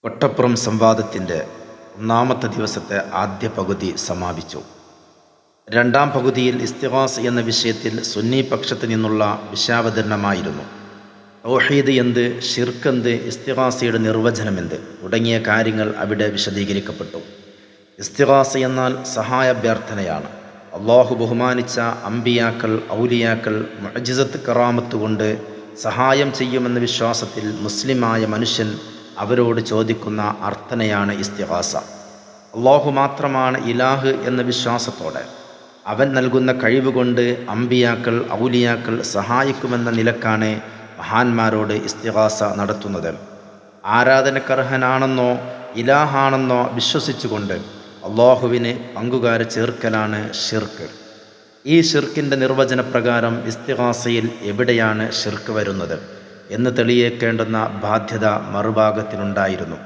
വട്ടപ്പുറം സംവാദത്തിൻ്റെ ഒന്നാമത്തെ ദിവസത്തെ ആദ്യ പകുതി സമാപിച്ചു. രണ്ടാം പകുതിയിൽ ഇസ്തിഗാസ് എന്ന വിഷയത്തിൽ സുന്നി പക്ഷത്ത് നിന്നുള്ള വിശാവതരണമായിരുന്നു. തൗഹീദ് എന്ത്, ശിർക്ക് എന്ത്, ഇസ്തിഗാസയുടെ നിർവചനമെന്ത് തുടങ്ങിയ കാര്യങ്ങൾ അവിടെ വിശദീകരിക്കപ്പെട്ടു. ഇസ്തിഗാസ എന്നാൽ സഹായാഭ്യർത്ഥനയാണ്. അള്ളാഹു ബഹുമാനിച്ച അമ്പിയാക്കൾ, ഔലിയാക്കൾ മുഅ്ജിസത്ത് കറാമത്ത് കൊണ്ട് സഹായം ചെയ്യുമെന്ന വിശ്വാസത്തിൽ മുസ്ലിമായ മനുഷ്യൻ അവരോട് ചോദിക്കുന്ന അർത്ഥനയാണ് ഇസ്തിഗാസ. അള്ളാഹു മാത്രമാണ് ഇലാഹ് എന്ന വിശ്വാസത്തോടെ അവൻ നൽകുന്ന കഴിവ് കൊണ്ട് അമ്പിയാക്കൾ, ഔലിയാക്കൾ സഹായിക്കുമെന്ന നിലക്കാണ് മഹാന്മാരോട് ഇസ്തിഗാസ നടത്തുന്നത്. ആരാധനക്കർഹനാണെന്നോ ഇലാഹാണെന്നോ വിശ്വസിച്ചുകൊണ്ട് അള്ളാഹുവിന് പങ്കുകാരെ ചേർക്കലാണ് ഷിർക്ക്. ഈ ഷിർക്കിൻ്റെ നിർവചനപ്രകാരം ഇസ്തിഗാസയിൽ എവിടെയാണ് ഷിർക്ക് വരുന്നത് എന്ന് തെളിയിക്കേണ്ടുന്ന ബാധ്യത മറുഭാഗത്തിനുണ്ടായിരുന്നു.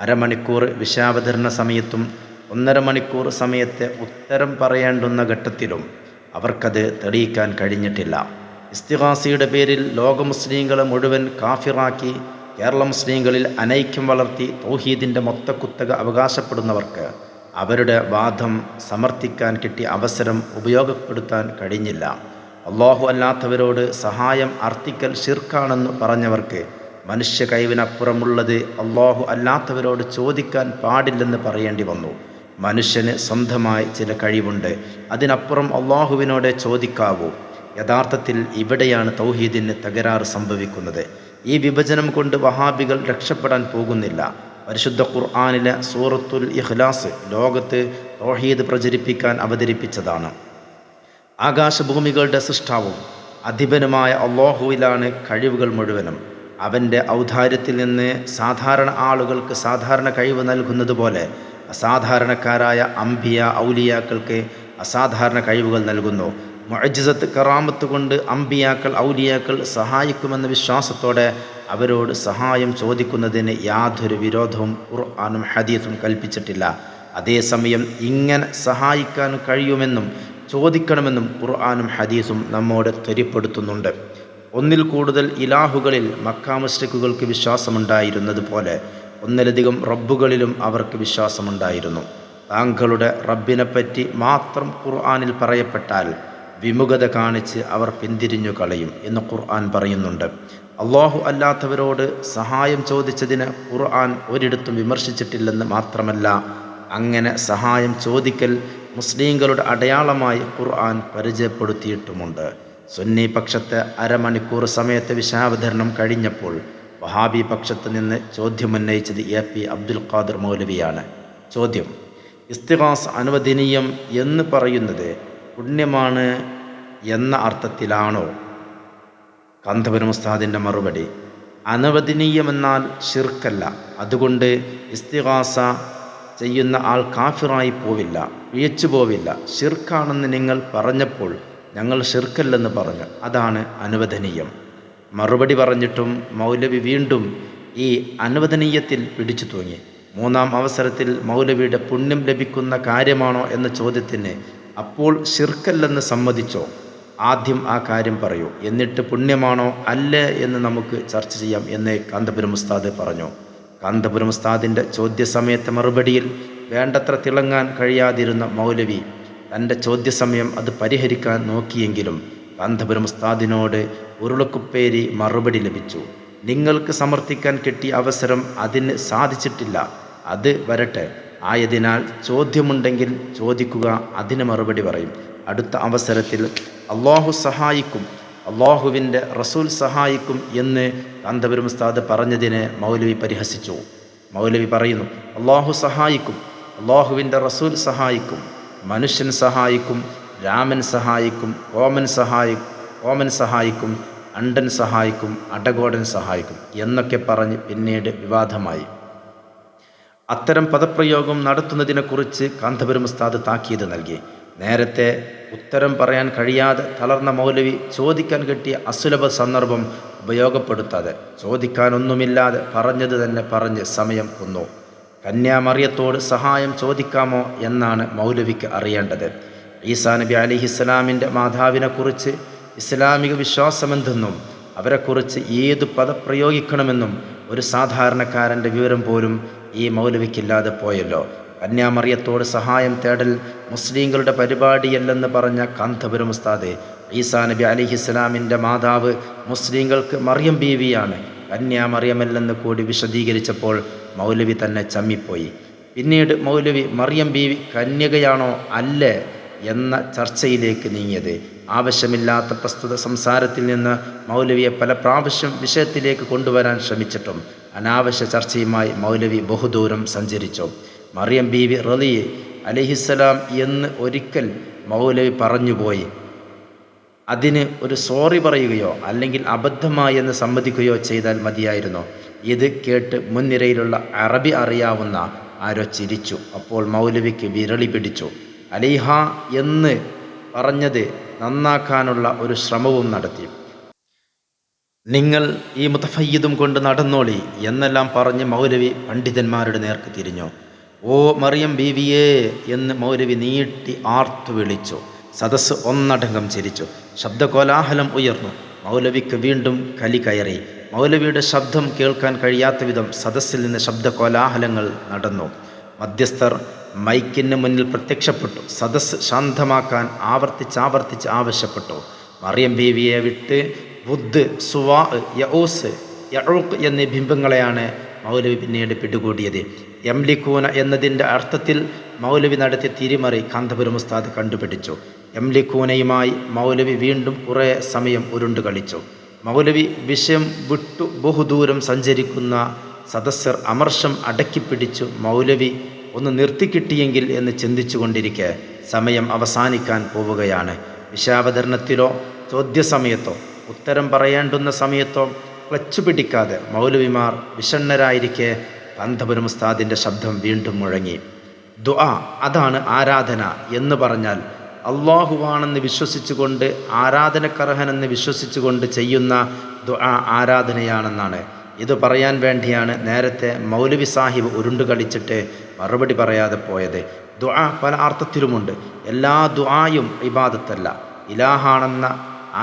അരമണിക്കൂർ വിശാവതരണ സമയത്തും 1.5 മണിക്കൂർ സമയത്തെ ഉത്തരം പറയേണ്ടുന്ന ഘട്ടത്തിലും അവർക്കത് തെളിയിക്കാൻ കഴിഞ്ഞിട്ടില്ല. ഇസ്തിഗാസയുടെ പേരിൽ ലോക മുസ്ലിങ്ങളെ മുഴുവൻ കാഫിറാക്കി കേരള മുസ്ലിങ്ങളിൽ അനൈക്യം വളർത്തി തൗഹീദിൻ്റെ മൊത്തക്കുത്തക അവകാശപ്പെടുന്നവർക്ക് അവരുടെ വാദം സമർത്ഥിക്കാൻ കിട്ടിയ അവസരം ഉപയോഗപ്പെടുത്താൻ കഴിഞ്ഞില്ല. അള്ളാഹു അല്ലാത്തവരോട് സഹായം അർത്ഥിക്കൽ ഷിർക്കാണെന്ന് പറഞ്ഞവർക്ക് മനുഷ്യ കഴിവിനപ്പുറമുള്ളത് അള്ളാഹു അല്ലാത്തവരോട് ചോദിക്കാൻ പാടില്ലെന്ന് പറയേണ്ടി വന്നു. മനുഷ്യന് സ്വന്തമായി ചില കഴിവുണ്ട്, അതിനപ്പുറം അള്ളാഹുവിനോട് ചോദിക്കാവൂ. യഥാർത്ഥത്തിൽ ഇവിടെയാണ് തൗഹീദിന് തകരാറ് സംഭവിക്കുന്നത്. ഈ വിഭജനം കൊണ്ട് വഹാബികൾ രക്ഷപ്പെടാൻ പോകുന്നില്ല. പരിശുദ്ധ ഖുർആനിലെ സൂറത്തുൽ ഇഖ്ലാസ് ലോകത്ത് തൗഹീദ് പ്രചരിപ്പിക്കാൻ അവതരിപ്പിച്ചതാണ്. ആകാശഭൂമികളുടെ സൃഷ്ടാവും അധിപനുമായ അല്ലാഹുവിലാണ് കഴിവുകൾ മുഴുവനും. അവൻ്റെ ഔദാര്യത്തിൽ നിന്ന് സാധാരണ ആളുകൾക്ക് സാധാരണ കഴിവ് നൽകുന്നത് പോലെ അസാധാരണക്കാരായ അംബിയ, ഔലിയാക്കൾക്ക് അസാധാരണ കഴിവുകൾ നൽകുന്നു. മുഅ്ജിസത്ത് കറാമത്ത് കൊണ്ട് അംബിയാക്കൾ, ഔലിയാക്കൾ സഹായിക്കുമെന്ന വിശ്വാസത്തോടെ അവരോട് സഹായം ചോദിക്കുന്നതിന് യാതൊരു വിരോധവും ഖുർആനും ഹദീസും കൽപ്പിച്ചിട്ടില്ല. അതേസമയം ഇങ്ങനെ സഹായിക്കാൻ കഴിയുമെന്നും ചോദിക്കണമെന്നും ഖുർആനും ഹദീസും നമ്മോട് ത്വരിപ്പെടുത്തുന്നുണ്ട്. ഒന്നിൽ കൂടുതൽ ഇലാഹുകളിൽ മക്കാ മുശ്രിക്കുകൾക്ക് വിശ്വാസമുണ്ടായിരുന്നത് പോലെ ഒന്നിലധികം റബ്ബുകളിലും അവർക്ക് വിശ്വാസമുണ്ടായിരുന്നു. താങ്കളുടെ റബ്ബിനെപ്പറ്റി മാത്രം ഖുർആനിൽ പറയപ്പെട്ടാൽ വിമുഖത കാണിച്ച് അവർ പിന്തിരിഞ്ഞു കളയും എന്ന് ഖുർആൻ പറയുന്നുണ്ട്. അള്ളാഹു അല്ലാത്തവരോട് സഹായം ചോദിച്ചതിന് ഖുർആൻ ഒരിടത്തും വിമർശിച്ചിട്ടില്ലെന്ന് മാത്രമല്ല, അങ്ങനെ സഹായം ചോദിക്കൽ മുസ്ലിങ്ങളുടെ അടയാളമായി ഖുർആൻ പരിചയപ്പെടുത്തിയിട്ടുമുണ്ട്. സുന്നി പക്ഷത്തെ അരമണിക്കൂർ സമയത്തെ വിശാവതരണം കഴിഞ്ഞപ്പോൾ വഹാബി പക്ഷത്ത് നിന്ന് ചോദ്യമുന്നയിച്ചത് AP അബ്ദുൽ ഖാദിർ മൗലവിയാണ്. ചോദ്യം: ഇസ്തിഗാസ് അനുവദനീയം എന്ന് പറയുന്നത് പുണ്യമാണ് എന്ന അർത്ഥത്തിലാണോ? കാന്തപുരം ഉസ്താദിൻ്റെ മറുപടി: അനുവദനീയമെന്നാൽ ഷിർക്കല്ല. അതുകൊണ്ട് ഇസ്തിഗാസ ചെയ്യുന്ന ആൾ കാഫിറായി പോവില്ല, പിഴച്ചു പോവില്ല. ഷിർക്കാണെന്ന് നിങ്ങൾ പറഞ്ഞപ്പോൾ ഞങ്ങൾ ഷിർക്കല്ലെന്ന് പറഞ്ഞു, അതാണ് അനുവദനീയം. മറുപടി പറഞ്ഞിട്ടും മൗലവി വീണ്ടും ഈ അനുവദനീയത്തിൽ പിടിച്ചു തൂങ്ങി. മൂന്നാം അവസരത്തിൽ മൗലവിയുടെ പുണ്യം ലഭിക്കുന്ന കാര്യമാണോ എന്ന ചോദ്യത്തിന് അപ്പോൾ ഷിർക്കല്ലെന്ന് സമ്മതിച്ചോ? ആദ്യം ആ കാര്യം പറയൂ, എന്നിട്ട് പുണ്യമാണോ അല്ലേ എന്ന് നമുക്ക് ചർച്ച ചെയ്യാം എന്ന് കാന്തപുരം ഉസ്താദ് പറഞ്ഞു. കാന്തപുരം ഉസ്താദിൻ്റെ ചോദ്യസമയത്തെ മറുപടിയിൽ വേണ്ടത്ര തിളങ്ങാൻ കഴിയാതിരുന്ന മൗലവി തൻ്റെ ചോദ്യസമയം അത് പരിഹരിക്കാൻ നോക്കിയെങ്കിലും കാന്തപുരം ഉസ്താദിനോട് ഉരുളക്കുപ്പേരി മറുപടി ലഭിച്ചു. നിങ്ങൾക്ക് സമർത്ഥിക്കാൻ കിട്ടിയ അവസരം അതിന് സാധിച്ചിട്ടില്ല, അത് വരട്ടെ. ആയതിനാൽ ചോദ്യമുണ്ടെങ്കിൽ ചോദിക്കുക, അതിന് മറുപടി പറയും. അടുത്ത അവസരത്തിൽ അള്ളാഹു സഹായിക്കും, അള്ളാഹുവിൻ്റെ റസൂൽ സഹായിക്കും എന്ന് കാന്തപുരം ഉസ്താദ് പറഞ്ഞതിനെ മൗലവി പരിഹസിച്ചു. മൗലവി പറയുന്നു, അള്ളാഹു സഹായിക്കും, അള്ളാഹുവിൻ്റെ റസൂൽ സഹായിക്കും, മനുഷ്യൻ സഹായിക്കും, രാമൻ സഹായിക്കും, കോമൻ സഹായിക്കും, അണ്ടൻ സഹായിക്കും, അടകോടൻ സഹായിക്കും എന്നൊക്കെ പറഞ്ഞ് പിന്നീട് വിവാദമായി. അത്തരം പദപ്രയോഗം നടത്തുന്നതിനെക്കുറിച്ച് കാന്തപുരം ഉസ്താദ് താക്കീത് നൽകി. നേരത്തെ ഉത്തരം പറയാൻ കഴിയാതെ തളർന്ന മൗലവി ചോദിക്കാൻ കിട്ടിയ അസുലഭ സന്ദർഭം ഉപയോഗപ്പെടുത്താതെ ചോദിക്കാനൊന്നുമില്ലാതെ പറഞ്ഞത് തന്നെ പറഞ്ഞ് സമയം കൊന്നു. കന്യാമറിയത്തോട് സഹായം ചോദിക്കാമോ എന്നാണ് മൗലവിക്ക് അറിയേണ്ടത്. ഈസാ നബി അലൈഹിസ്സലാമിൻ്റെ മാതാവിനെക്കുറിച്ച് ഇസ്ലാമിക വിശ്വാസമെന്തെന്നും അവരെക്കുറിച്ച് ഏത് പദപ്രയോഗിക്കണമെന്നും ഒരു സാധാരണക്കാരൻ്റെ വിവരം പോലും ഈ മൗലവിക്കില്ലാതെ പോയല്ലോ. കന്യാമറിയത്തോട് സഹായം തേടൽ മുസ്ലിങ്ങളുടെ പരിപാടിയല്ലെന്ന് പറഞ്ഞ കാന്തപുരം ഉസ്താദ് ഈസാ നബി അലിഹിസ്സലാമിൻ്റെ മാതാവ് മുസ്ലിങ്ങൾക്ക് മറിയം ബീവിയാണ്, കന്യാമറിയമല്ലെന്ന് കൂടി വിശദീകരിച്ചപ്പോൾ മൗലവി തന്നെ ചമ്മിപ്പോയി. പിന്നീട് മൗലവി മറിയം ബീവി കന്യകയാണോ അല്ലേ എന്ന ചർച്ചയിലേക്ക് നീങ്ങിയത്. ആവശ്യമില്ലാത്ത പ്രസ്തുത സംസാരത്തിൽ നിന്ന് മൗലവിയെ പല പ്രാവശ്യം വിഷയത്തിലേക്ക് കൊണ്ടുവരാൻ ശ്രമിച്ചിട്ടും അനാവശ്യ ചർച്ചയുമായി മൗലവി ബഹുദൂരം സഞ്ചരിച്ചു. മറിയം ബീവി റളി അലൈഹിസ്സലാം എന്ന് ഒരിക്കൽ മൗലവി പറഞ്ഞുപോയി. അതിന് ഒരു സോറി പറയുകയോ അല്ലെങ്കിൽ അബദ്ധമായി എന്ന് സമ്മതിക്കുകയോ ചെയ്താൽ മതിയായിരുന്നു. ഇത് കേട്ട് മുൻനിരയിലുള്ള അറബി അറിയാവുന്ന ആരോ ചിരിച്ചു. അപ്പോൾ മൗലവിക്ക് വിരളി പിടിച്ചു. അലിഹ എന്ന് പറഞ്ഞത് നന്നാക്കാനുള്ള ഒരു ശ്രമവും നടത്തി. നിങ്ങൾ ഈ മുതഫയ്യിദും കൊണ്ട് നടന്നോളി എന്നെല്ലാം പറഞ്ഞ് മൗലവി പണ്ഡിതന്മാരുടെ നേർക്ക് തിരിഞ്ഞു. ഓ മറിയം ബീവിയേ എന്ന് മൗലവി നീട്ടി ആർത്തു വിളിച്ചു. സദസ്സ് ഒന്നടങ്കം ചിരിച്ചു. ശബ്ദകോലാഹലം ഉയർന്നു. മൗലവിക്ക് വീണ്ടും കലി കയറി. മൗലവിയുടെ ശബ്ദം കേൾക്കാൻ കഴിയാത്ത വിധം സദസ്സിൽ നിന്ന് ശബ്ദകോലാഹലങ്ങൾ നടന്നു. മധ്യസ്ഥർ മൈക്കിന് മുന്നിൽ പ്രത്യക്ഷപ്പെട്ടു. സദസ്സ് ശാന്തമാക്കാൻ ആവർത്തിച്ച് ആവശ്യപ്പെട്ടു. മറിയം ബീവിയെ വിട്ട് വുദ്, സുവാ, യഊസ്, യഊഖ് എന്നീ ബിംബങ്ങളെയാണ് മൗലവി പിന്നീട് പിടികൂടിയത്. യംലിക്കൂന എന്നതിൻ്റെ അർത്ഥത്തിൽ മൗലവി നടത്തിയ തിരിമറി കാന്തപുരം ഉസ്താദ് കണ്ടുപിടിച്ചു. യംലിക്കൂനയുമായി മൗലവി വീണ്ടും കുറേ സമയം ഉരുണ്ടു കളിച്ചു. മൗലവി വിഷയം വിട്ടു ബഹുദൂരം സഞ്ചരിക്കുന്ന സദസ്യർ അമർഷം അടക്കിപ്പിടിച്ചു. മൗലവി ഒന്ന് നിർത്തിക്കിട്ടിയെങ്കിൽ എന്ന് ചിന്തിച്ചു കൊണ്ടിരിക്കെ സമയം അവസാനിക്കാൻ പോവുകയാണ്. വിഷയാവതരണത്തിലോ ചോദ്യസമയത്തോ ഉത്തരം പറയേണ്ടുന്ന സമയത്തോ ക്ലച്ചു പിടിക്കാതെ മൗലവിമാർ വിഷണ്ണരായിരിക്കെ കാന്തപുരം ഉസ്താദിൻ്റെ ശബ്ദം വീണ്ടും മുഴങ്ങി. ദുആ, അതാണ് ആരാധന എന്ന് പറഞ്ഞാൽ അള്ളാഹുവാണെന്ന് വിശ്വസിച്ചുകൊണ്ട്, ആരാധനക്കർഹനെന്ന് വിശ്വസിച്ചുകൊണ്ട് ചെയ്യുന്ന ദുആ ആരാധനയാണെന്നാണ്. ഇത് പറയാൻ വേണ്ടിയാണ് നേരത്തെ മൗലവി സാഹിബ് ഉരുണ്ടു കളിച്ചിട്ട് മറുപടി പറയാതെ പോയത്. ദുആ പല അർത്ഥത്തിലുമുണ്ട്. എല്ലാ ദുആയും ഇബാദത്തല്ല. ഇലാഹാണെന്ന,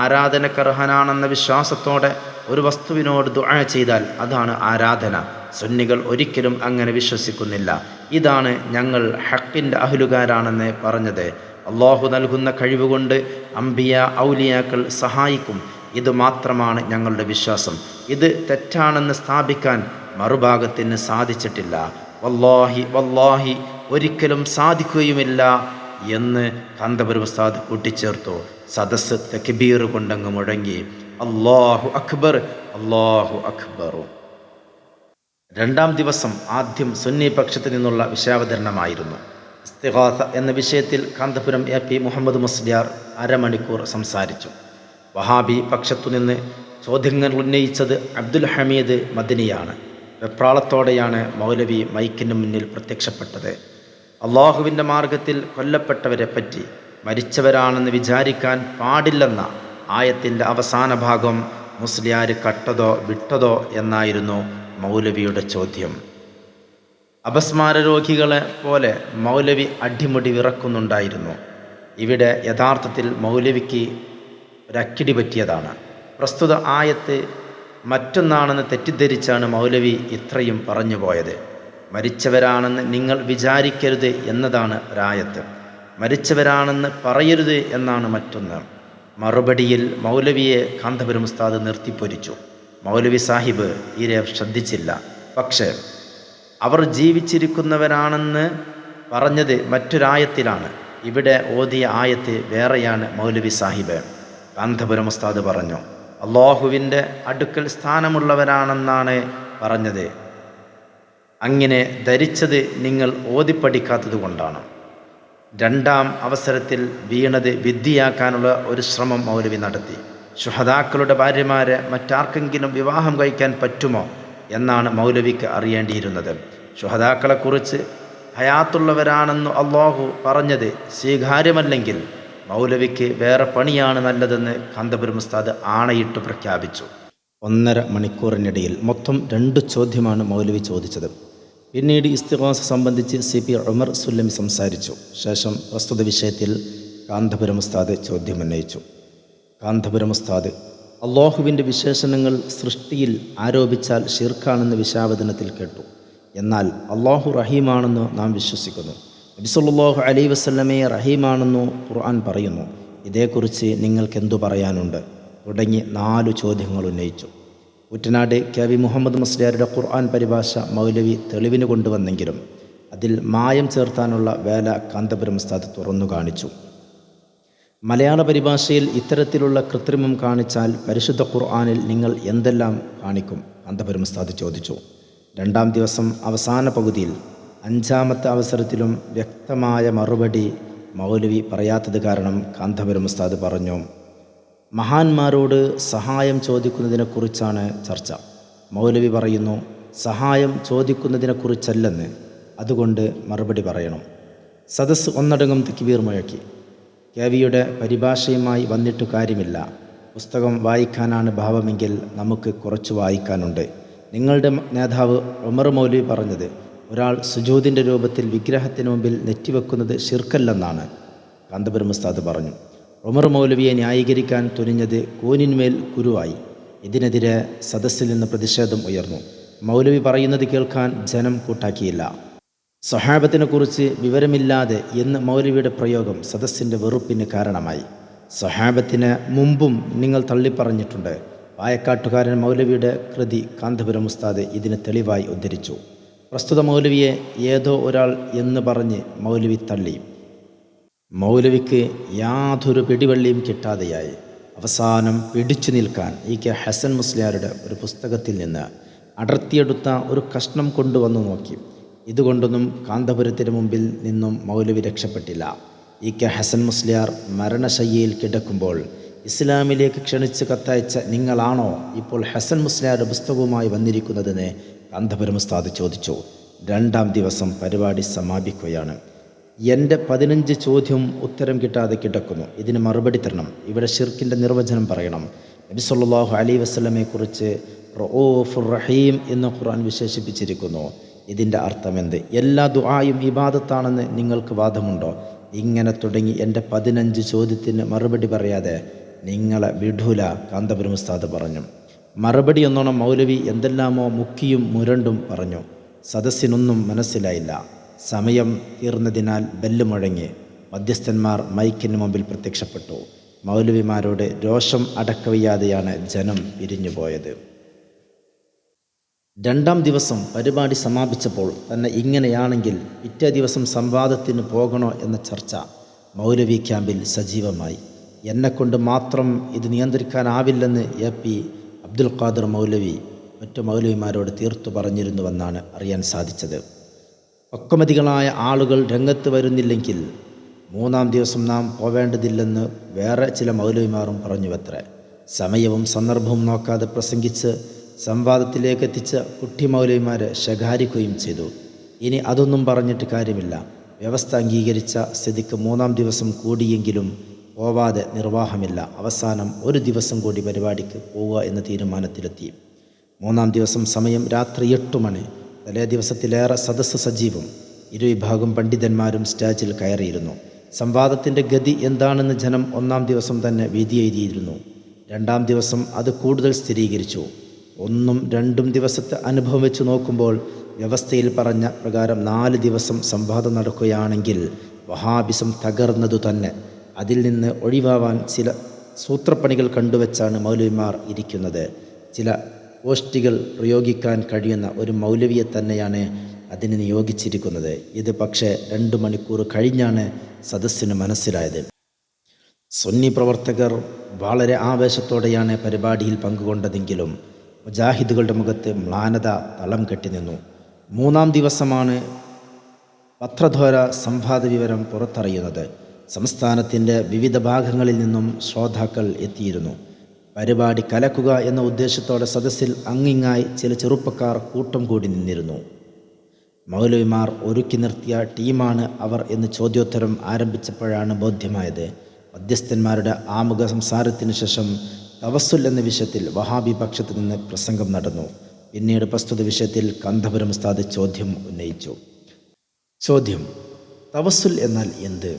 ആരാധനക്കർഹനാണെന്ന വിശ്വാസത്തോടെ ഒരു വസ്തുവിനോട് ദുആ ചെയ്താൽ അതാണ് ആരാധന. സുന്നികൾ ഒരിക്കലും അങ്ങനെ വിശ്വസിക്കുന്നില്ല. ഇതാണ് ഞങ്ങൾ ഹക്കിൻ്റെ അഹ്ലുകാരാണെന്ന് പറഞ്ഞത്. അള്ളാഹു നൽകുന്ന കഴിവുകൊണ്ട് അംബിയ ഔലിയാക്കൾ സഹായിക്കും. ഇത് മാത്രമാണ് ഞങ്ങളുടെ വിശ്വാസം. ഇത് തെറ്റാണെന്ന് സ്ഥാപിക്കാൻ മറുഭാഗത്തിന് സാധിച്ചിട്ടില്ല. വല്ലാഹി ഒരിക്കലും സാധിക്കുകയുമില്ല എന്ന് കാന്തപുരം ഉസ്താദ് കൂട്ടിച്ചേർത്തു. സദസ്സ് തക്ബീർ കൊണ്ടങ്ങ് മുഴങ്ങി. അല്ലാഹു അക്ബർ, അല്ലാഹു അക്ബർ. രണ്ടാം ദിവസം ആദ്യം സുന്നി പക്ഷത്തു നിന്നുള്ള വിഷയാവതരണമായിരുന്നു. ഇസ്തിഗാസ എന്ന വിഷയത്തിൽ കാന്തപുരം AP മുഹമ്മദ് മുസ്ലിയാർ അരമണിക്കൂർ സംസാരിച്ചു. വഹാബി പക്ഷത്തുനിന്ന് ചോദ്യങ്ങൾ ഉന്നയിച്ചത് അബ്ദുൽ ഹമീദ് മദനിയാണ്. വെപ്രാളത്തോടെയാണ് മൗലവി മൈക്കിന് മുന്നിൽ പ്രത്യക്ഷപ്പെട്ടത്. അള്ളാഹുവിൻ്റെ മാർഗത്തിൽ കൊല്ലപ്പെട്ടവരെ പറ്റി മരിച്ചവരാണെന്ന് വിചാരിക്കാൻ പാടില്ലെന്ന ആയത്തിൻ്റെ അവസാന ഭാഗം മുസ്ലിയാർ കട്ടതോ വിട്ടതോ എന്നായിരുന്നു മൗലവിയുടെ ചോദ്യം. അപസ്മാര രോഗികളെ പോലെ മൗലവി അടിമുടി വിറക്കുന്നുണ്ടായിരുന്നു. ഇവിടെ യഥാർത്ഥത്തിൽ മൗലവിക്ക് ഒരക്കിടി പറ്റിയതാണ്. പ്രസ്തുത ആയത്ത് മറ്റൊന്നാണെന്ന് തെറ്റിദ്ധരിച്ചാണ് മൗലവി ഇത്രയും പറഞ്ഞു പോയത്. മരിച്ചവരാണെന്ന് നിങ്ങൾ വിചാരിക്കരുത് എന്നതാണ് ഒരായത്ത്. മരിച്ചവരാണെന്ന് പറയരുത് എന്നാണ് മറ്റൊന്ന്. മറുപടിയിൽ മൗലവിയെ കാന്തപുരം ഉസ്താദ് നിർത്തിപ്പൊരിച്ചു. മൗലവി സാഹിബ് തീരെ ശ്രദ്ധിച്ചില്ല. പക്ഷേ അവർ ജീവിച്ചിരിക്കുന്നവരാണെന്ന് പറഞ്ഞത് മറ്റൊരായത്തിലാണ്. ഇവിടെ ഓതിയ ആയത്ത് വേറെയാണ്. മൗലവി സാഹിബ് കാന്തപുരം ഉസ്താദ് പറഞ്ഞു, അള്ളാഹുവിൻ്റെ അടുക്കൽ സ്ഥാനമുള്ളവരാണെന്നാണ് പറഞ്ഞത്. അങ്ങനെ ധരിച്ചത് നിങ്ങൾ ഓതിപ്പഠിക്കാത്തത് കൊണ്ടാണ്. രണ്ടാം അവസരത്തിൽ വീണത് വിദ്യയാക്കാനുള്ള ഒരു ശ്രമം മൗലവി നടത്തി. ശുഹദാക്കളുടെ ഭാര്യമാരെ മറ്റാർക്കെങ്കിലും വിവാഹം കഴിക്കാൻ പറ്റുമോ എന്നാണ് മൗലവിക്ക് അറിയേണ്ടിയിരുന്നത്. ശുഹദാക്കളെക്കുറിച്ച് ഹയാത്തുള്ളവരാണെന്ന് അള്ളാഹു പറഞ്ഞത് സ്വീകാര്യമല്ലെങ്കിൽ മൗലവിക്ക് വേറെ പണിയാണ് നല്ലതെന്ന് കാന്തപുരം ഉസ്താദ് ആണയിട്ട് പ്രഖ്യാപിച്ചു. 1.5 മണിക്കൂറിനിടയിൽ മൊത്തം 2 ചോദ്യമാണ് മൗലവി ചോദിച്ചത്. പിന്നീട് ഇസ്തിഗാസ സംബന്ധിച്ച് CP ഉമർ സുല്ലമി സംസാരിച്ചു. ശേഷം പ്രസ്തുത വിഷയത്തിൽ കാന്തപുരം ഉസ്താദ് ചോദ്യമുന്നയിച്ചു. കാന്തപുരം ഉസ്താദ് അള്ളാഹുവിൻ്റെ വിശേഷണങ്ങൾ സൃഷ്ടിയിൽ ആരോപിച്ചാൽ ഷിർക്കാണെന്ന് വിശാവദനത്തിൽ കേട്ടു. എന്നാൽ അള്ളാഹു റഹീമാണെന്ന് നാം വിശ്വസിക്കുന്നു. നബി സല്ലല്ലാഹു അലൈഹി വസല്ലമയെ റഹീമാണെന്നു ഖുർആൻ പറയുന്നു. ഇതേക്കുറിച്ച് നിങ്ങൾക്കെന്തു പറയാനുണ്ട്? തുടങ്ങി 4 ചോദ്യങ്ങൾ ഉന്നയിച്ചു. കുട്ടനാട് കെ.വി. മുഹമ്മദ് മുസ്ലിയാരുടെ ഖുർആൻ പരിഭാഷ മൗലവി തെളിവിന് കൊണ്ടുവന്നെങ്കിലും അതിൽ മായം ചേർത്താനുള്ള വേല കാന്തപുരം ഉസ്താദ് തുറന്നു കാണിച്ചു. മലയാള പരിഭാഷയിൽ ഇത്തരത്തിലുള്ള കൃത്രിമം കാണിച്ചാൽ പരിശുദ്ധ ഖുർആനിൽ നിങ്ങൾ എന്തെല്ലാം കാണിക്കും? കാന്തപുരം ഉസ്താദ് ചോദിച്ചു. 2-ാം ദിവസം അവസാന പകുതിയിൽ 5-ാമത്തെ അവസരത്തിലും വ്യക്തമായ മറുപടി മൗലവി പറയാത്തത് കാരണം കാന്തപുരം ഉസ്താദ് പറഞ്ഞു, മഹാന്മാരോട് സഹായം ചോദിക്കുന്നതിനെക്കുറിച്ചാണ് ചർച്ച. മൗലവി പറയുന്നു, സഹായം ചോദിക്കുന്നതിനെക്കുറിച്ചല്ലെന്ന്, അതുകൊണ്ട് മറുപടി പറയണം. സദസ്സ് ഒന്നടങ്കം തക്ബീർ മുഴക്കി. കവിയുടെ പരിഭാഷയുമായി വന്നിട്ടു കാര്യമില്ല. പുസ്തകം വായിക്കാനാണ് ഭാവമെങ്കിൽ നമുക്ക് കുറച്ച് വായിക്കാനുണ്ട്. നിങ്ങളുടെ നേതാവ് ഉമർ മൗലവി പറഞ്ഞത് ഒരാൾ സുജൂദിൻ്റെ രൂപത്തിൽ വിഗ്രഹത്തിന് മുമ്പിൽ നെറ്റിവെക്കുന്നത് ശിർക്കല്ലെന്നാണ്. കാന്തപുരം ഉസ്താദ് പറഞ്ഞു. ഉമർ മൗലവിയെ ന്യായീകരിക്കാൻ തുനിഞ്ഞത് കൂനിന്മേൽ കുരുവായി. ഇതിനെതിരെ സദസ്സിൽ നിന്ന് പ്രതിഷേധം ഉയർന്നു. മൗലവി പറയുന്നത് കേൾക്കാൻ ജനം കൂട്ടാക്കിയില്ല. സ്വഹാബത്തിനെക്കുറിച്ച് വിവരമില്ലാതെ എന്ന് മൗലവിയുടെ പ്രയോഗം സദസ്സിൻ്റെ വെറുപ്പിന് കാരണമായി. സ്വഹാബത്തിനെ മുമ്പും നിങ്ങൾ തള്ളിപ്പറഞ്ഞിട്ടുണ്ട്. പായക്കാട്ടുകാരൻ മൗലവിയുടെ കൃതി കാന്തപുരം ഉസ്താദ് ഇതിന് തെളിവായി ഉദ്ധരിച്ചു. പ്രസ്തുത മൗലവിയെ ഏതോ ഒരാൾ എന്ന് പറഞ്ഞ് മൗലവി തള്ളി. മൗലവിക്ക് യാതൊരു പിടിവള്ളിയും കിട്ടാതെയായി. അവസാനം പിടിച്ചു നിൽക്കാൻ കെ ഹസൻ മുസ്ലിയാരുടെ ഒരു പുസ്തകത്തിൽ നിന്ന് അടർത്തിയെടുത്ത ഒരു കഷ്ണം കൊണ്ടുവന്നു നോക്കി. ഇതുകൊണ്ടൊന്നും കാന്തപുരത്തിന് മുമ്പിൽ നിന്നും മൗലവി രക്ഷപ്പെട്ടില്ല. കെ ഹസൻ മുസ്ലിയാർ മരണശയ്യയിൽ കിടക്കുമ്പോൾ ഇസ്ലാമിലേക്ക് ക്ഷണിച്ച് കത്തയച്ച നിങ്ങളാണോ ഇപ്പോൾ ഹസൻ മുസ്ലിയാരുടെ പുസ്തകവുമായി വന്നിരിക്കുന്നതെന്ന് കാന്തപുരം ഉസ്താദ് ചോദിച്ചു. 2-ാം ദിവസം പരിപാടി സമാപിക്കുകയാണ്. എൻ്റെ 15 ചോദ്യം ഉത്തരം കിട്ടാതെ കിടക്കുന്നു. ഇതിന് മറുപടി തരണം. ഇവിടെ ഷിർക്കിൻ്റെ നിർവചനം പറയണം. നബി സല്ലല്ലാഹു അലൈഹി വസല്ലമയെക്കുറിച്ച് റഊഫുർ റഹീം എന്ന് ഖുർആൻ വിശേഷിപ്പിച്ചിരിക്കുന്നു. ഇതിൻ്റെ അർത്ഥമെന്ത്? എല്ലാ ദുആയും ഇബാദത്താണെന്ന് നിങ്ങൾക്ക് വാദമുണ്ടോ? ഇങ്ങനെ തുടങ്ങി എൻ്റെ 15 ചോദ്യത്തിന് മറുപടി പറയാതെ നിങ്ങളെ വിടൂല, കാന്തപുരം ഉസ്താദ് പറഞ്ഞു. മറുപടി എന്നോണം മൗലവി എന്തെല്ലാമോ മുക്കിയും മുരണ്ടും പറഞ്ഞു. സദസ്സിനൊന്നും മനസ്സിലായില്ല. സമയം തീർന്നതിനാൽ ബെല്ല് മുഴങ്ങി. മധ്യസ്ഥന്മാർ മൈക്കിന് മുമ്പിൽ പ്രത്യക്ഷപ്പെട്ടു. മൗലവിമാരോട് രോഷം അടക്കവയ്യാതെയാണ് ജനം പിരിഞ്ഞുപോയത്. 2-ാം ദിവസം പരിപാടി സമാപിച്ചപ്പോൾ തന്നെ ഇങ്ങനെയാണെങ്കിൽ പിറ്റേ ദിവസം സംവാദത്തിന് പോകണോ എന്ന ചർച്ച മൗലവി ക്യാമ്പിൽ സജീവമായി. എന്നെക്കൊണ്ട് മാത്രം ഇത് നിയന്ത്രിക്കാനാവില്ലെന്ന് AP അബ്ദുൽ ഖാദർ മൗലവി മറ്റു മൗലവിമാരോട് തീർത്തു പറഞ്ഞിരുന്നുവെന്നാണ് അറിയാൻ സാധിച്ചത്. പക്വമതികളായ ആളുകൾ രംഗത്ത് വരുന്നില്ലെങ്കിൽ 3-ാം ദിവസം നാം പോവേണ്ടതില്ലെന്ന് വേറെ ചില മൗലവിമാരും പറഞ്ഞുവത്രേ. സമയവും സന്ദർഭവും നോക്കാതെ പ്രസംഗിച്ച് സംവാദത്തിലേക്ക് എത്തിച്ച കുട്ടി മൗലവിമാരെ ശകാരിക്കുകയും ചെയ്തു. ഇനി അതൊന്നും പറഞ്ഞിട്ട് കാര്യമില്ല. വ്യവസ്ഥ അംഗീകരിച്ച സ്ഥിതിക്ക് 3-ാം ദിവസം കൂടിയെങ്കിലും പോവാതെ നിർവാഹമില്ല. അവസാനം ഒരു ദിവസം കൂടി പരിപാടിക്ക് പോവുക എന്ന തീരുമാനത്തിലെത്തി. 3-ാം ദിവസം സമയം രാത്രി 8 മണി. തലേ ദിവസത്തിലേറെ സദസ്സ് സജീവം. ഇരുവിഭാഗം പണ്ഡിതന്മാരും സ്റ്റേജിൽ കയറിയിരുന്നു. സംവാദത്തിൻ്റെ ഗതി എന്താണെന്ന് ജനം 1-ാം ദിവസം തന്നെ വിധി എഴുതിയിരുന്നു. 2-ാം ദിവസം അത് കൂടുതൽ സ്ഥിരീകരിച്ചു. 1ഉം 2ഉം ദിവസത്തെ അനുഭവം വെച്ച് നോക്കുമ്പോൾ വ്യവസ്ഥയിൽ പറഞ്ഞ പ്രകാരം 4 ദിവസം സംവാദം നടക്കുകയാണെങ്കിൽ വഹാബിസം തകർന്നതു തന്നെ. അതിൽ നിന്ന് ഒഴിവാവാൻ ചില സൂത്രപ്പണികൾ കണ്ടുവച്ചാണ് മൗലവിമാർ ഇരിക്കുന്നത്. ചില പോസ്റ്റുകൾ പ്രയോഗിക്കാൻ കഴിയുന്ന ഒരു മൗലവിയെ തന്നെയാണ് അതിന് നിയോഗിച്ചിരിക്കുന്നത്. ഇത് പക്ഷേ 2 മണിക്കൂർ കഴിഞ്ഞാണ് സദസ്സിന് മനസ്സിലായത്. സുന്നി പ്രവർത്തകർ വളരെ ആവേശത്തോടെയാണ് പരിപാടിയിൽ പങ്കുകൊണ്ടതെങ്കിലും മുജാഹിദുകളുടെ മുഖത്ത് മ്ലാനത തളം കെട്ടി നിന്നു. 3-ാം ദിവസമാണ് പത്രദ്വാര സംവാദ വിവരം പുറത്തറിയുന്നത്. സംസ്ഥാനത്തിൻ്റെ വിവിധ ഭാഗങ്ങളിൽ നിന്നും ശ്രോതാക്കൾ എത്തിയിരുന്നു. പരിപാടി കലക്കുക എന്ന ഉദ്ദേശത്തോടെ സദസ്സിൽ അങ്ങിങ്ങായി ചില ചെറുപ്പക്കാർ കൂട്ടം കൂടി നിന്നിരുന്നു. മൗലവിമാർ ഒരുക്കി നിർത്തിയ ടീമാണ് അവർ എന്ന് ചോദ്യോത്തരം ആരംഭിച്ചപ്പോഴാണ് ബോധ്യമായത്. മധ്യസ്ഥന്മാരുടെ ആമുഖ സംസാരത്തിന് ശേഷം തവസ്സുൽ എന്ന വിഷയത്തിൽ വഹാബി പക്ഷത്തു നിന്ന് പ്രസംഗം നടന്നു. പിന്നീട് പ്രസ്തുത വിഷയത്തിൽ കാന്തപുരം ഉസ്താദ് ചോദ്യം ഉന്നയിച്ചു. ചോദ്യം: തവസ്സുൽ എന്നാൽ എന്ത്?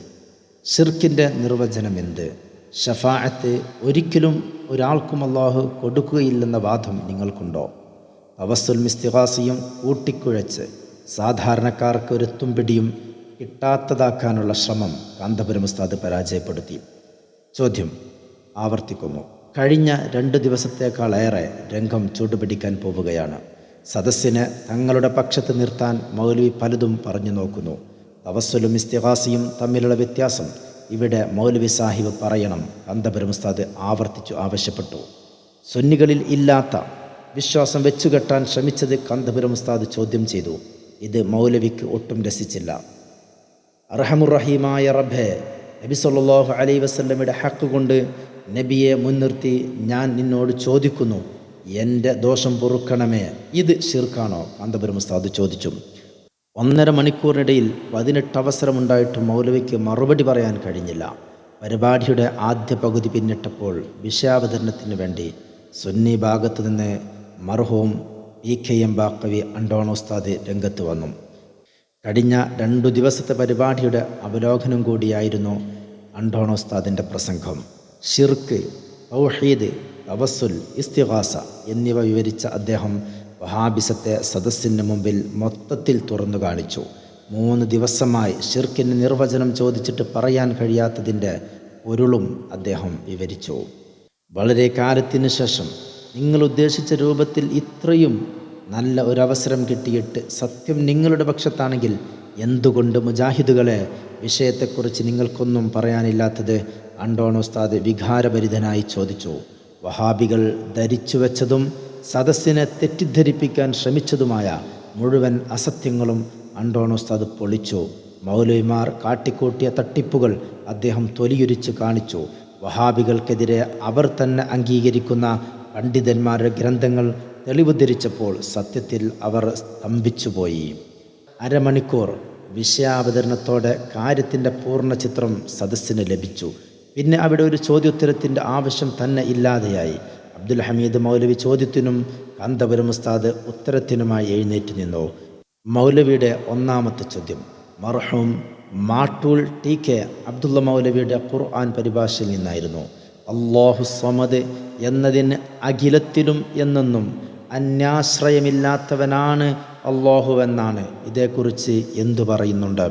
ഷിർക്കിൻ്റെ നിർവചനം എന്ത്? ഷഫാഅത്ത് ഒരിക്കലും ഒരാൾക്കും അള്ളാഹു കൊടുക്കുകയില്ലെന്ന വാദം നിങ്ങൾക്കുണ്ടോ? തവസ്സുൽ ഇസ്തിഗാസയും കൂട്ടിക്കുഴച്ച് സാധാരണക്കാർക്ക് ഒരു തുമ്പിടിയും കിട്ടാത്തതാക്കാനുള്ള ശ്രമം കാന്തപുരം ഉസ്താദ് പരാജയപ്പെടുത്തി. ചോദ്യം ആവർത്തിക്കുന്നു. കഴിഞ്ഞ 2 ദിവസത്തേക്കാളേറെ രംഗം ചൂടുപിടിക്കാൻ പോവുകയാണ്. സദസ്സിനെ തങ്ങളുടെ പക്ഷത്ത് നിർത്താൻ മൗലവി പലതും പറഞ്ഞു നോക്കുന്നു. തവസ്സുലും ഇസ്തിഗാസയും തമ്മിലുള്ള വ്യത്യാസം ഇവിടെ മൗലവി സാഹിബ് പറയണം. കാന്തപുരം ഉസ്താദ് ആവർത്തിച്ചു ആവശ്യപ്പെട്ടു. സുന്നികളിൽ ഇല്ലാത്ത വിശ്വാസം വെച്ചുകെട്ടാൻ ശ്രമിച്ചത് കാന്തപുരം ഉസ്താദ് ചോദ്യം ചെയ്തു. ഇത് മൗലവിക്ക് ഒട്ടും രസിച്ചില്ല. അർഹമുർ-റഹീമായ റബ്ബേ, നബി സല്ലല്ലാഹു അലൈഹി വസല്ലമയുടെ ഹക്ക് കൊണ്ട് നബിയെ മുൻനിർത്തി ഞാൻ നിന്നോട് ചോദിക്കുന്നു, എൻ്റെ ദോഷം പൊറുക്കണമേ. ഇത് ശിർക്കാണോ? കാന്തപുരം ഉസ്താദ് ചോദിച്ചു. 1.5 മണിക്കൂറിനിടയിൽ 18 അവസരമുണ്ടായിട്ടും മൗലവിക്ക് മറുപടി പറയാൻ കഴിഞ്ഞില്ല. പരിപാടിയുടെ ആദ്യ പകുതി പിന്നിട്ടപ്പോൾ വിഷയാവതരണത്തിന് വേണ്ടി സുന്നി ഭാഗത്തു നിന്ന് മർഹൂം PKM ബാക്കവി അണ്ടോൺ ഉസ്താദ് രംഗത്ത് വന്നു. കഴിഞ്ഞ 2 ദിവസത്തെ പരിപാടിയുടെ അവലോകനം കൂടിയായിരുന്നു അണ്ടോൺ ഉസ്താദിൻ്റെ പ്രസംഗം. ഷിർക്ക്, തൗഹീദ്, തവസ്സുൽ, ഇസ്തിഗാസ എന്നിവ വിവരിച്ച അദ്ദേഹം വഹാബിസത്തെ സദസ്സിന് മുമ്പിൽ മൊത്തത്തിൽ തുറന്നു കാണിച്ചു. 3 ദിവസമായി ഷിർക്കിന് നിർവചനം ചോദിച്ചിട്ട് പറയാൻ കഴിയാത്തതിൻ്റെ പൊരുളും അദ്ദേഹം വിവരിച്ചു. വളരെ കാലത്തിന് ശേഷം നിങ്ങൾ ഉദ്ദേശിച്ച രൂപത്തിൽ ഇത്രയും നല്ല ഒരവസരം കിട്ടിയിട്ട് സത്യം നിങ്ങളുടെ പക്ഷത്താണെങ്കിൽ എന്തുകൊണ്ട് മുജാഹിദുകളെ വിഷയത്തെക്കുറിച്ച് നിങ്ങൾക്കൊന്നും പറയാനില്ലാത്തത്? അണ്ടോൺ ഉസ്താദ് വികാരഭരിതനായി ചോദിച്ചു. വഹാബികൾ ധരിച്ചു വെച്ചതും സദസ്സിനെ തെറ്റിദ്ധരിപ്പിക്കാൻ ശ്രമിച്ചതുമായ മുഴുവൻ അസത്യങ്ങളും അണ്ടോൺ ഉസ്താദ് പൊളിച്ചു. മൗലവിമാർ കാട്ടിക്കൂട്ടിയ തട്ടിപ്പുകൾ അദ്ദേഹം തൊലിയുരിച്ച് കാണിച്ചു. വഹാബികൾക്കെതിരെ അവർ തന്നെ അംഗീകരിക്കുന്ന പണ്ഡിതന്മാരുടെ ഗ്രന്ഥങ്ങൾ തെളിവുദ്ധരിച്ചപ്പോൾ സത്യത്തിൽ അവർ സ്തംഭിച്ചുപോയി. 1/2 മണിക്കൂർ വിഷയാവതരണത്തോടെ കാര്യത്തിൻ്റെ പൂർണ്ണ ചിത്രം സദസ്സിന് ലഭിച്ചു. പിന്നെ അവിടെ ഒരു ചോദ്യോത്തരത്തിൻ്റെ ആവശ്യം തന്നെ ഇല്ലാതെയായി. അബ്ദുൽ ഹമീദ് മൗലവി ചോദ്യത്തിനും കാന്തപുരം ഉസ്താദ് ഉത്തരത്തിനുമായി എഴുന്നേറ്റ് നിന്നു. മൗലവിയുടെ ഒന്നാമത്തെ ചോദ്യം മർഹൂം മാട്ടൂൽ TK അബ്ദുള്ള മൗലവിയുടെ ഖുർആൻ പരിഭാഷയിൽ നിന്നായിരുന്നു. അല്ലാഹു സ്വമദ് എന്നതിന് അഖിലത്തിലും എന്നെന്നും അന്യാശ്രയമില്ലാത്തവനാണ് അല്ലാഹുവെന്നാണ്. ഇതേക്കുറിച്ച് എന്തു പറയുന്നുണ്ട്?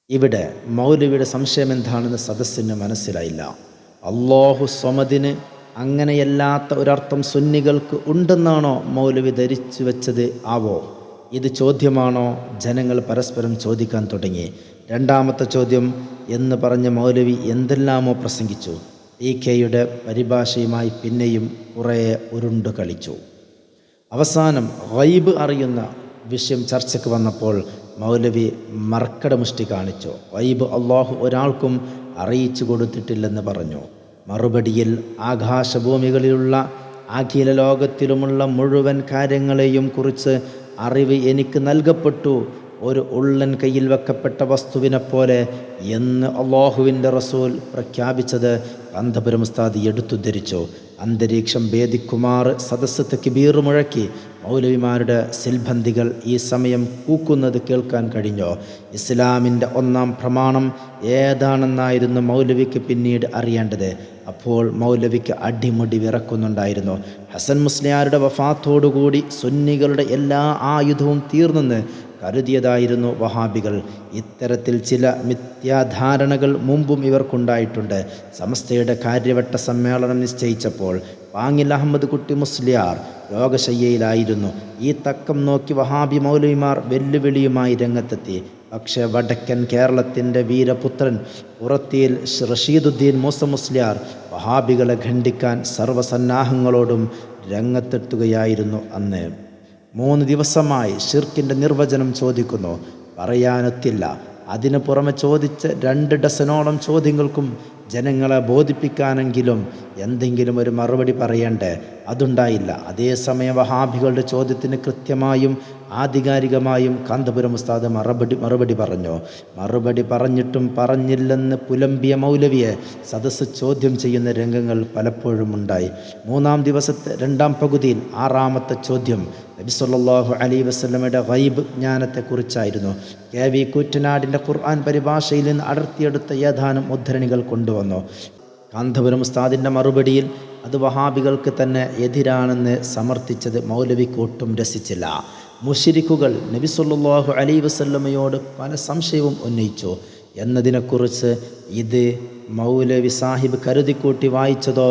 ഇവിടെ മൗലവിയുടെ സംശയം എന്താണെന്ന് സദസ്സിന് മനസ്സിലായില്ല. അല്ലാഹു സ്വമദിന് അങ്ങനെയല്ലാത്ത ഒരർത്ഥം സുന്നികൾക്ക് ഉണ്ടെന്നാണോ മൗലവി ധരിച്ചു വെച്ചത് ആവോ? ഇത് ചോദ്യമാണോ? ജനങ്ങൾ പരസ്പരം ചോദിക്കാൻ തുടങ്ങി. 2ാമത്തെ ചോദ്യം എന്ന് പറഞ്ഞ മൗലവി എന്തെല്ലാമോ പ്രസംഗിച്ചു. PKയുടെ പരിഭാഷയുമായി പിന്നെയും കുറേ ഉരുണ്ടു കളിച്ചു. അവസാനം ഗൈബ് അറിയുന്ന വിഷയം ചർച്ചയ്ക്ക് വന്നപ്പോൾ മൗലവി മർക്കടമുഷ്ടി കാണിച്ചു. ഗൈബ് അള്ളാഹു ഒരാൾക്കും അറിയിച്ചു കൊടുത്തിട്ടില്ലെന്ന് പറഞ്ഞു. മറുപടിയിൽ ആകാശഭൂമികളിലുള്ള അഖില ലോകത്തിലുമുള്ള മുഴുവൻ കാര്യങ്ങളെയും കുറിച്ച് അറിവ് എനിക്ക് നൽകപ്പെട്ടു, ഒരു ഉള്ളൻ കയ്യിൽ വെക്കപ്പെട്ട വസ്തുവിനെപ്പോലെ എന്ന് അള്ളാഹുവിൻ്റെ റസൂൽ പ്രഖ്യാപിച്ചത് കാന്തപുരം ഉസ്താദ് എടുത്തുദ്ധരിച്ചു. അന്തരീക്ഷം ഭേദിക്കുമാർ സദസ്സ് തക്ബീർ മുഴക്കി. മൗലവിമാരുടെ സിൽബന്ദികൾ ഈ സമയം കൂക്കുന്നത് കേൾക്കാൻ കഴിഞ്ഞു. ഇസ്ലാമിൻ്റെ 1-ാം പ്രമാണം ഏതാണെന്നായിരുന്നു മൗലവിക്ക് പിന്നീട് അറിയേണ്ടത്. അപ്പോൾ മൗലവിക്ക് അടിമുടി വിറക്കുന്നുണ്ടായിരുന്നു. ഹസൻ മുസ്ലിയാരുടെ വഫാത്തോടുകൂടി സുന്നികളുടെ എല്ലാ ആയുധവും തീർന്നെന്ന് കരുതിയതായിരുന്നു വഹാബികൾ. ഇത്തരത്തിൽ ചില മിഥ്യാധാരണകൾ മുമ്പും ഇവർക്കുണ്ടായിട്ടുണ്ട്. സമസ്തയുടെ കാര്യവട്ട സമ്മേളനം നിശ്ചയിച്ചപ്പോൾ പാങ്ങിൽ അഹമ്മദ് കുട്ടി മുസ്ലിയാർ രോഗശയ്യയിലായിരുന്നു. ഈ തക്കം നോക്കി വഹാബി മൗലവിമാർ വെല്ലുവിളിയുമായി രംഗത്തെത്തി. പക്ഷേ വടക്കൻ കേരളത്തിൻ്റെ വീരപുത്രൻ പുറത്തിയിൽ റഷീദുദ്ദീൻ മൂസ മുസ്ലിയാർ വഹാബികളെ ഖണ്ഡിക്കാൻ സർവ്വസന്നാഹങ്ങളോടും രംഗത്തെത്തുകയായിരുന്നു. അന്ന് 3 ദിവസമായി ഷിർക്കിൻ്റെ നിർവചനം ചോദിക്കുന്നു. പറയാനൊത്തില്ല. അതിനു പുറമെ ചോദിച്ച 2 ഡസനോളം ചോദ്യങ്ങൾക്കും ജനങ്ങളെ ബോധിപ്പിക്കാനെങ്കിലും എന്തെങ്കിലും ഒരു മറുപടി പറയണ്ടേ? അതുണ്ടായില്ല. അതേസമയം വഹാബികളുടെ ചോദ്യത്തിന് കൃത്യമായും ആധികാരികമായും കാന്തപുരം ഉസ്താദ് മറുപടി പറഞ്ഞു. മറുപടി പറഞ്ഞിട്ടും പറഞ്ഞില്ലെന്ന് പുലമ്പിയ മൗലവിയെ സദസ്സ് ചോദ്യം ചെയ്യുന്ന രംഗങ്ങൾ പലപ്പോഴും ഉണ്ടായി. 3-ാം ദിവസത്തെ 2-ാം പകുതിയിൽ 6-ാമത്തെ ചോദ്യം നബി സല്ലല്ലാഹു അലൈഹി വസല്ലമയുടെ ഗൈബ് ജ്ഞാനത്തെക്കുറിച്ചായിരുന്നു. KV കൂറ്റനാടിൻ്റെ ഖുർആൻ പരിഭാഷയിൽ നിന്ന് അടർത്തിയെടുത്ത ഏതാനും ഉദ്ധരണികൾ കൊണ്ടുവന്നു. കാന്തപുരം ഉസ്താദിൻ്റെ മറുപടിയിൽ അത് വഹാബികൾക്ക് തന്നെ എതിരാണെന്ന് സമർത്ഥിച്ചത് മൗലവിക്ക് ഒട്ടും രസിച്ചില്ല. മുശ്രിക്കുകൾ നബി സല്ലല്ലാഹു അലൈഹി വസല്ലമയോട് പല സംശയവും ഉന്നയിച്ചു എന്നതിനെക്കുറിച്ച് ഇത് മൗലവി സാഹിബ് കരുതിക്കൂട്ടി വായിച്ചതോ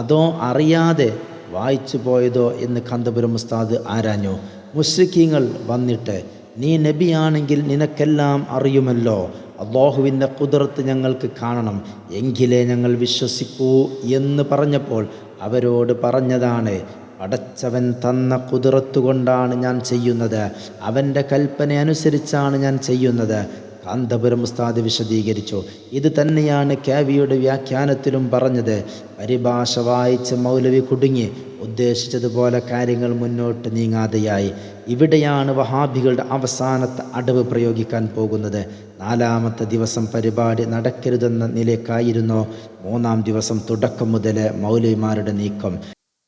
അതോ അറിയാതെ വായിച്ചു പോയതോ എന്ന് കാന്തപുരം ഉസ്താദ് ആരാഞ്ഞു. മുശ്രിക്കീങ്ങൾ വന്നിട്ട് നീ നബിയാണെങ്കിൽ നിനക്കെല്ലാം അറിയുമല്ലോ, അല്ലാഹുവിൻ്റെ ഖുദ്റത്ത് ഞങ്ങൾക്ക് കാണണം, എങ്കിലേ ഞങ്ങൾ വിശ്വസിക്കൂ എന്ന് പറഞ്ഞപ്പോൾ അവരോട് പറഞ്ഞതാണ്, പടച്ചവൻ തന്ന ഖുദ്റത്ത് കൊണ്ടാണ് ഞാൻ ചെയ്യുന്നത്, അവൻ്റെ കൽപ്പന അനുസരിച്ചാണ് ഞാൻ ചെയ്യുന്നത്. കാന്തപുരം ഉസ്താദ് വിശദീകരിച്ചു. ഇത് തന്നെയാണ് കാവിയുടെ വ്യാഖ്യാനത്തിലും പറഞ്ഞത്. പരിഭാഷ വായിച്ച് മൗലവി കുടുങ്ങി ഉദ്ദേശിച്ചതുപോലെ കാര്യങ്ങൾ മുന്നോട്ട് നീങ്ങാതെയായി. ഇവിടെയാണ് വഹാബികളുടെ അവസാനത്തെ അടവ് പ്രയോഗിക്കാൻ പോകുന്നത്. 4-ാമത്തെ ദിവസം പരിപാടി നടക്കരുതെന്ന നിലയ്ക്കായിരുന്നു 3-ാം ദിവസം തുടക്കം മുതൽ മൗലവിമാരുടെ നീക്കം.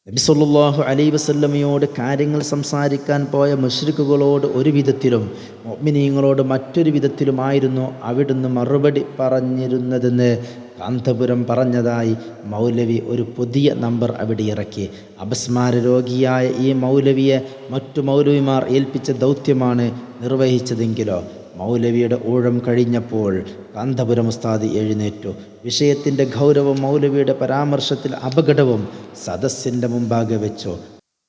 നബി സല്ലല്ലാഹു അലൈഹി വസല്ലമയോട് കാര്യങ്ങൾ സംസാരിക്കാൻ പോയ മുശ്രിക്കുകളോട് ഒരു വിധത്തിലും മുഅ്മിനീങ്ങളോട് മറ്റൊരു വിധത്തിലുമായിരുന്നു അവിടുന്ന് മറുപടി പറഞ്ഞിരുന്നതെന്ന് കാന്തപുരം പറഞ്ഞതായി മൗലവി ഒരു പുതിയ നമ്പർ അവിടെ ഇറക്കി. അപസ്മാര രോഗിയായ ഈ മൗലവിയെ മറ്റു മൗലവിമാർ ഏൽപ്പിച്ച ദൗത്യമാണ് നിർവഹിച്ചതെങ്കിലോ മൗലവിയുടെ ഊഴം കഴിഞ്ഞപ്പോൾ കാന്തപുരം ഉസ്താദ് എഴുന്നേറ്റു. വിഷയത്തിൻ്റെ ഗൗരവം മൗലവിയുടെ പരാമർശത്തിൽ അപകടവും സദസ്സിൻ്റെ മുമ്പാകെ വെച്ചു.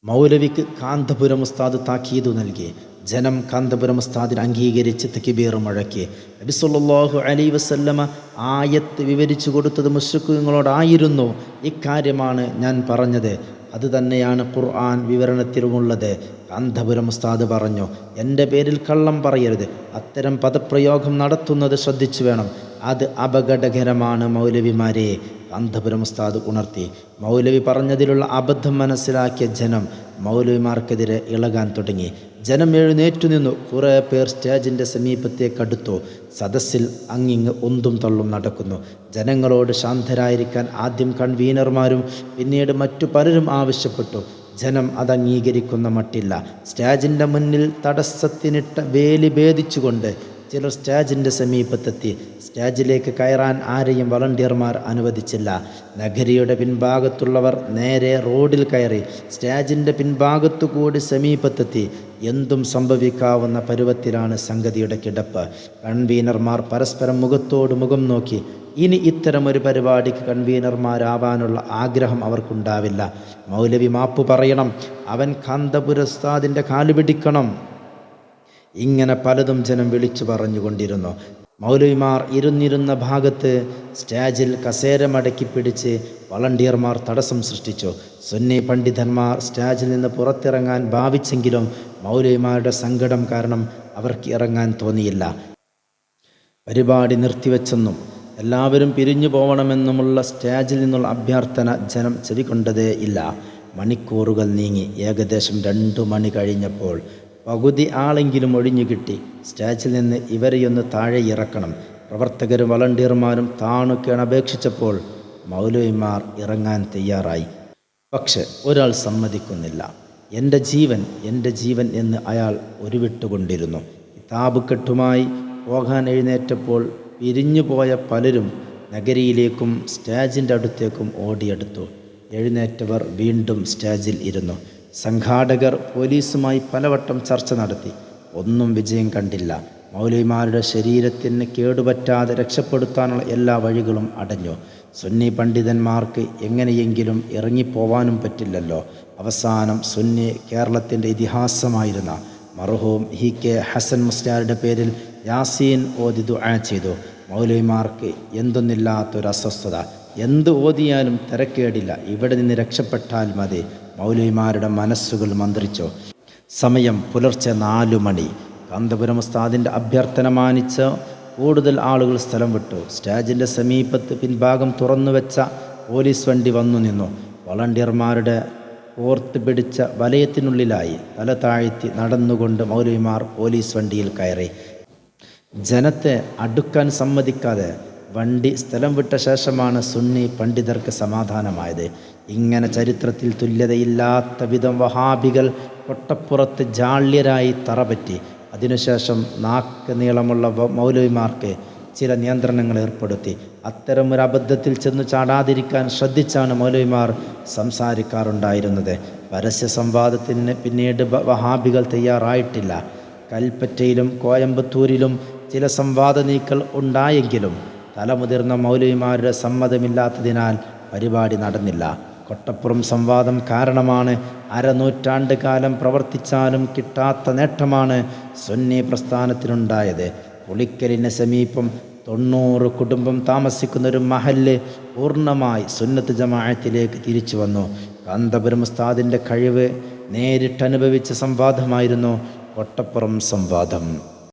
മൗലവിക്ക് കാന്തപുരം ഉസ്താദ് താക്കീതു നൽകി. ജനം കാന്തപുരം ഉസ്താദിനെ അംഗീകരിച്ച് തക്ബീർ മുഴക്കി. നബി സല്ലല്ലാഹു അലൈഹി വസല്ലമ ആയത്ത് വിവരിച്ചു കൊടുത്തത് മുശ്രിക്കുകളോടായിരുന്നു. ഇക്കാര്യമാണ് ഞാൻ പറഞ്ഞത്, അതുതന്നെയാണ് ഖുർആൻ വിവരണത്തിലുമുള്ളത്. കാന്തപുരം ഉസ്താദ് പറഞ്ഞു, എൻ്റെ പേരിൽ കള്ളം പറയരുത്, അത്തരം പദപ്രയോഗം നടത്തുന്നത് ശ്രദ്ധിച്ചു വേണം, അത് അപകടകരമാണ് മൗലവിമാരെ. കാന്തപുരം ഉസ്താദ് ഉണർത്തി. മൗലവി പറഞ്ഞതിലുള്ള അബദ്ധം മനസ്സിലാക്കിയ ജനം മൗലവിമാർക്കെതിരെ ഇളകാൻ തുടങ്ങി. ജനം എഴുന്നേറ്റു നിന്നു. കുറേ പേർ സ്റ്റേജിൻ്റെ സമീപത്തേക്കടുത്തു. സദസ്സിൽ അങ്ങിങ്ങ് ഒന്തും തള്ളും നടക്കുന്നു. ജനങ്ങളോട് ശാന്തരായിരിക്കാൻ ആദ്യം കൺവീനർമാരും പിന്നീട് മറ്റു പലരും ആവശ്യപ്പെട്ടു. ജനം അതംഗീകരിക്കുന്ന മട്ടില്ല. സ്റ്റേജിൻ്റെ മുന്നിൽ തടസ്സത്തിനിട്ട വേലി ഭേദിച്ചുകൊണ്ട് ചിലർ സ്റ്റേജിൻ്റെ സമീപത്തെത്തി. സ്റ്റേജിലേക്ക് കയറാൻ ആരെയും വളണ്ടിയർമാർ അനുവദിച്ചില്ല. നഗരിയുടെ പിൻഭാഗത്തുള്ളവർ നേരെ റോഡിൽ കയറി സ്റ്റേജിൻ്റെ പിൻഭാഗത്തു കൂടി സമീപത്തെത്തി. എന്തും സംഭവിക്കാവുന്ന പരുവത്തിലാണ് സംഗതിയുടെ കിടപ്പ്. കൺവീനർമാർ പരസ്പരം മുഖത്തോട് മുഖം നോക്കി. ഇനി ഇത്തരമൊരു പരിപാടിക്ക് കൺവീനർമാരാവാനുള്ള ആഗ്രഹം അവർക്കുണ്ടാവില്ല. മൗലവി മാപ്പു പറയണം, അവൻ കാന്തപുരം ഉസ്താദിൻ്റെ കാല് പിടിക്കണം. ഇങ്ങനെ പലതും ജനം വിളിച്ചു പറഞ്ഞുകൊണ്ടിരുന്നു. മൗലവിമാർ ഇരുന്നിരുന്ന ഭാഗത്ത് സ്റ്റേജിൽ കസേര മടക്കി പിടിച്ച് വളണ്ടിയർമാർ തടസ്സം സൃഷ്ടിച്ചു. സുന്നി പണ്ഡിതന്മാർ സ്റ്റേജിൽ നിന്ന് പുറത്തിറങ്ങാൻ ഭാവിച്ചെങ്കിലും മൗലവിമാരുടെ സങ്കടം കാരണം അവർക്ക് ഇറങ്ങാൻ തോന്നിയില്ല. പരിപാടി നിർത്തിവെച്ചെന്നും എല്ലാവരും പിരിഞ്ഞു പോകണമെന്നുമുള്ള സ്റ്റേജിൽ നിന്നുള്ള അഭ്യർത്ഥന ജനം ചെവിക്കൊണ്ടതേ ഇല്ല. മണിക്കൂറുകൾ നീങ്ങി. ഏകദേശം 2 മണി കഴിഞ്ഞപ്പോൾ പകുതി ആളെങ്കിലും ഒഴിഞ്ഞു കിട്ടി. സ്റ്റേജിൽ നിന്ന് ഇവരെയൊന്ന് താഴെ ഇറക്കണം. പ്രവർത്തകരും വളണ്ടിയർമാരും താണുക്കേൺ അപേക്ഷിച്ചപ്പോൾ മൗലവിമാർ ഇറങ്ങാൻ തയ്യാറായി. പക്ഷെ ഒരാൾ സമ്മതിക്കുന്നില്ല. എൻ്റെ ജീവൻ എന്ന് അയാൾ ഉരുവിട്ടുകൊണ്ടിരുന്നു. കിതാബ് കെട്ടുമായി പോകാൻ എഴുന്നേറ്റപ്പോൾ പിരിഞ്ഞുപോയ പലരും നഗരിയിലേക്കും സ്റ്റേജിൻ്റെ അടുത്തേക്കും ഓടിയെടുത്തു. എഴുന്നേറ്റവർ വീണ്ടും സ്റ്റേജിൽ ഇരുന്നു. സംഘാടകർ പോലീസുമായി പലവട്ടം ചർച്ച നടത്തി. ഒന്നും വിജയം കണ്ടില്ല. മൗലവിമാരുടെ ശരീരത്തിന് കേടുപറ്റാതെ രക്ഷപ്പെടുത്താനുള്ള എല്ലാ വഴികളും അടഞ്ഞു. സുന്നി പണ്ഡിതന്മാർക്ക് എങ്ങനെയെങ്കിലും ഇറങ്ങിപ്പോവാനും പറ്റില്ലല്ലോ. അവസാനം സുന്നി കേരളത്തിൻ്റെ ഇതിഹാസമായിരുന്ന മർഹൂം HK ഹസൻ മുസ്ലിയാരുടെ പേരിൽ യാസീൻ ഓതി ദുആ ചെയ്തു. മൗലവിമാർക്ക് എന്തൊന്നില്ലാത്തൊരു അസ്വസ്ഥത. എന്ത് ഓതിയാലും തിരക്കേടില്ല, ഇവിടെ നിന്ന് രക്ഷപ്പെട്ടാൽ മതി. മൗലവിമാരുടെ മനസ്സുകൾ മന്ത്രിച്ചു. സമയം പുലർച്ചെ 4 മണി. കാന്തപുരം ഉസ്താദിൻ്റെ അഭ്യർത്ഥന മാനിച്ച് കൂടുതൽ ആളുകൾ സ്ഥലം വിട്ടു. സ്റ്റേജിൻ്റെ സമീപത്ത് പിൻഭാഗം തുറന്നുവെച്ച പോലീസ് വണ്ടി വന്നു നിന്നു. വളണ്ടിയർമാരുടെ ഓർത്ത് പിടിച്ച വലയത്തിനുള്ളിലായി തല താഴ്ത്തി നടന്നുകൊണ്ട് മൗലവിമാർ പോലീസ് വണ്ടിയിൽ കയറി. ജനത്തെ അടുക്കാൻ സമ്മതിക്കാതെ വണ്ടി സ്ഥലം വിട്ട ശേഷമാണ് സുന്നി പണ്ഡിതർക്ക് സമാധാനമായത്. ഇങ്ങനെ ചരിത്രത്തിൽ തുല്യതയില്ലാത്ത വിധം വഹാബികൾ കൊട്ടപ്പുറത്ത് ജാള്യരായി തറപറ്റി. അതിനുശേഷം നാക്ക് നീളമുള്ള മൗലവിമാർക്ക് ചില നിയന്ത്രണങ്ങൾ ഏർപ്പെടുത്തി. അത്തരമൊരു അബദ്ധത്തിൽ ചെന്നു ചാടാതിരിക്കാൻ ശ്രദ്ധിച്ചാണ് മൗലവിമാർ സംസാരിക്കാറുണ്ടായിരുന്നത്. പരസ്യ സംവാദത്തിന് പിന്നീട് വഹാബികൾ തയ്യാറായിട്ടില്ല. കൽപ്പറ്റയിലും കോയമ്പത്തൂരിലും ചില സംവാദ നീക്കൽ ഉണ്ടായെങ്കിലും തലമുതിർന്ന മൗലവിമാരുടെ സമ്മതമില്ലാത്തതിനാൽ പരിപാടി നടന്നില്ല. കൊട്ടപ്പുറം സംവാദം കാരണമാണ് അരനൂറ്റാണ്ട് കാലം പ്രവർത്തിച്ചാലും കിട്ടാത്ത നേട്ടമാണ് സുന്നി പ്രസ്ഥാനത്തിനുണ്ടായത്. പുളിക്കലിന് സമീപം 90 കുടുംബം താമസിക്കുന്നൊരു മഹല്ല് പൂർണ്ണമായി സുന്നത്ത് ജമാഅത്തിലേക്ക് തിരിച്ചു വന്നു. കാന്തപുരം ഉസ്താദിൻ്റെ കഴിവ് നേരിട്ടനുഭവിച്ച സംവാദമായിരുന്നു കൊട്ടപ്പുറം സംവാദം.